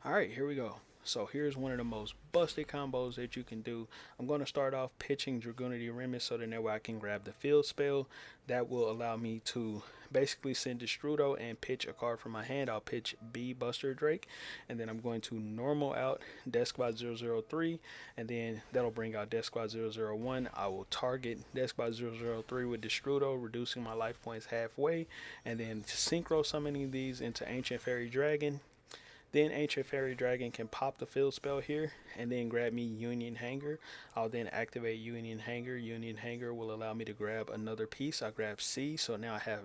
Alright, here we go. So here's one of the most busted combos that you can do. I'm going to start off pitching Dragunity Remis so that way I can grab the field spell. That will allow me to basically send Destrudo and pitch a card from my hand. I'll pitch B Buster Drake, and then I'm going to normal out Deskbot 003, and then that'll bring out Deskbot 001. I will target Deskbot 003 with Destrudo, reducing my life points halfway, and then synchro summoning these into Ancient Fairy Dragon. Then Ancient Fairy Dragon can pop the field spell here and then grab me Union Hanger. I'll then activate Union Hanger. Union Hanger will allow me to grab another piece. I grab C, so now I have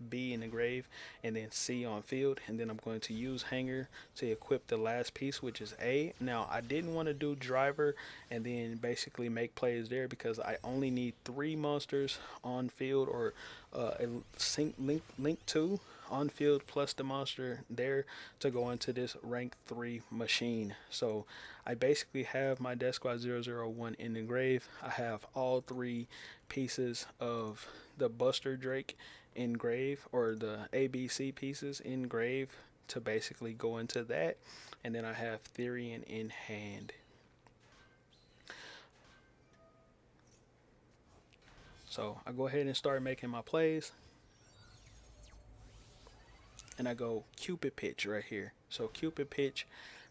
B in the grave and then C on field. And then I'm going to use Hanger to equip the last piece, which is A. Now, I didn't want to do Driver and then basically make plays there because I only need 3 monsters on field, or a link 2 on field plus the monster there to go into this rank 3 machine. So I basically have my Death Squad 001 in the grave. I have all 3 pieces of the Buster Drake in grave, or the ABC pieces in grave, to basically go into that. And then I have Therian in hand. So I go ahead and start making my plays, and I go Cupid Pitch right here. So Cupid Pitch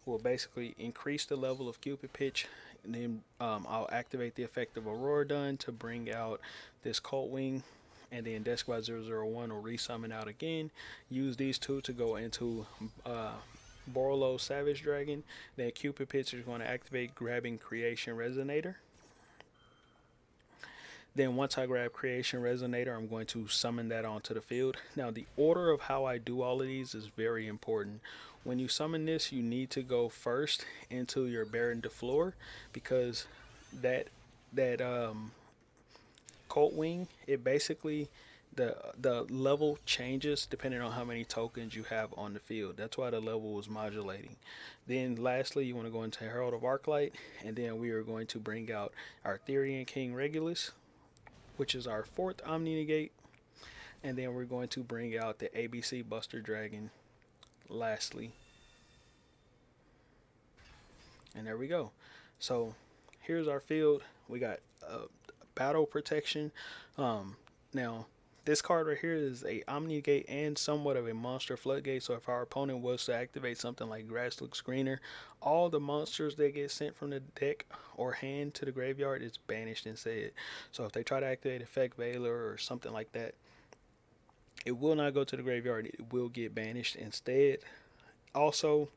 will basically increase the level of Cupid Pitch, and then I'll activate the effect of Aurora Dun to bring out this Colt Wing, and then Deskbot 001 will resummon out again. Use these two to go into Borlo Savage Dragon. Then Cupid Pitch is going to activate, grabbing Creation Resonator. Then once I grab Creation Resonator, I'm going to summon that onto the field. Now, the order of how I do all of these is very important. When you summon this, you need to go first into your Baron de Fleur, because that Colt Wing, it basically, the level changes depending on how many tokens you have on the field. That's why the level was modulating. Then lastly, you want to go into Herald of Arclight, and then we are going to bring out our Therian King Regulus, which is our 4th Omni Negate, and then we're going to bring out the ABC Buster Dragon lastly. And there we go. So here's our field. We got battle protection. Now this card right here is a Omni Gate and somewhat of a monster floodgate. So if our opponent was to activate something like Grass Looks Greener, all the monsters that get sent from the deck or hand to the graveyard is banished instead. So if they try to activate Effect Veiler or something like that, it will not go to the graveyard. It will get banished instead. Also,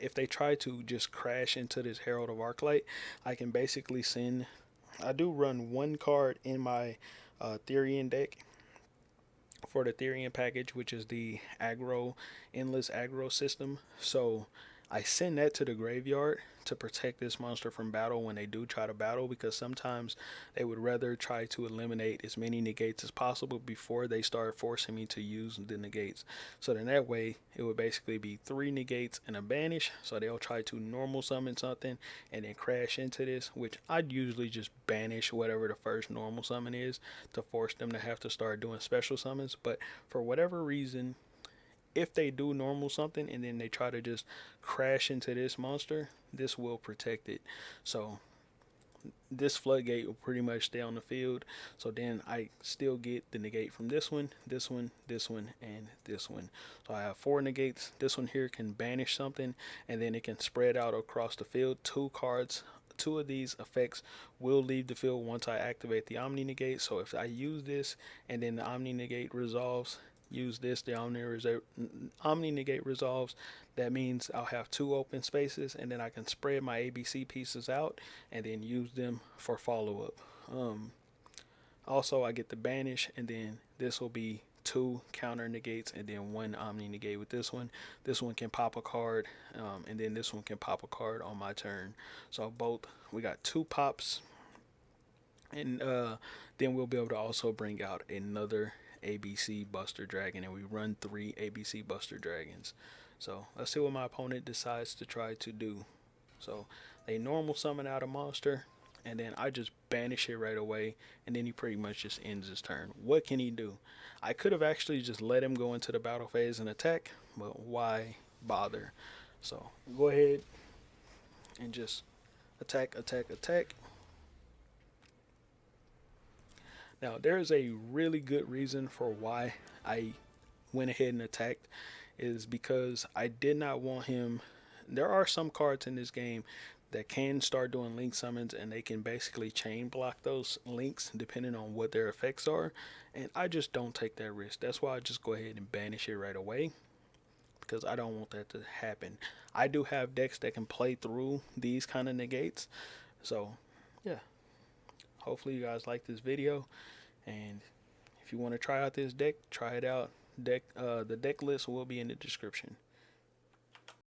if they try to just crash into this Herald of Arclight, I can basically send, I do run 1 card in my Therian deck for the Therian package, which is the aggro, endless aggro system. So I send that to the graveyard to protect this monster from battle when they do try to battle, because sometimes they would rather try to eliminate as many negates as possible before they start forcing me to use the negates. So then that way it would basically be 3 negates and a banish. So they'll try to normal summon something and then crash into this, which I'd usually just banish whatever the first normal summon is to force them to have to start doing special summons. But for whatever reason, if they do normal something and then they try to just crash into this monster, this will protect it. So this floodgate will pretty much stay on the field. So then I still get the negate from this one, this one, this one, and this one. So I have 4 negates. This one here can banish something, and then it can spread out across the field. 2 cards, 2 of these effects will leave the field once I activate the Omni Negate. So if I use this and then the Omni Negate resolves, use this, the Omni Negate resolves, that means I'll have 2 open spaces, and then I can spread my ABC pieces out and then use them for follow-up. Also, I get the banish, and then this will be 2 counter negates and then 1 Omni Negate with this one. This one can pop a card, and then this one can pop a card on my turn. So both, we got 2 pops, and then we'll be able to also bring out another ABC Buster Dragon, and we run 3 ABC Buster Dragons. So let's see what my opponent decides to try to do. So they normal summon out a monster, and then I just banish it right away, and then he pretty much just ends his turn. What can he do? I could have actually just let him go into the battle phase and attack, but why bother? So go ahead and just attack, attack, attack. Now there's a really good reason for why I went ahead and attacked, is because I did not want him. There are some cards in this game that can start doing link summons, and they can basically chain block those links depending on what their effects are, and I just don't take that risk. That's why I just go ahead and banish it right away, because I don't want that to happen. I do have decks that can play through these kind of negates, so yeah, hopefully you guys like this video, and if you want to try out this deck, try it out. The deck list will be in the description.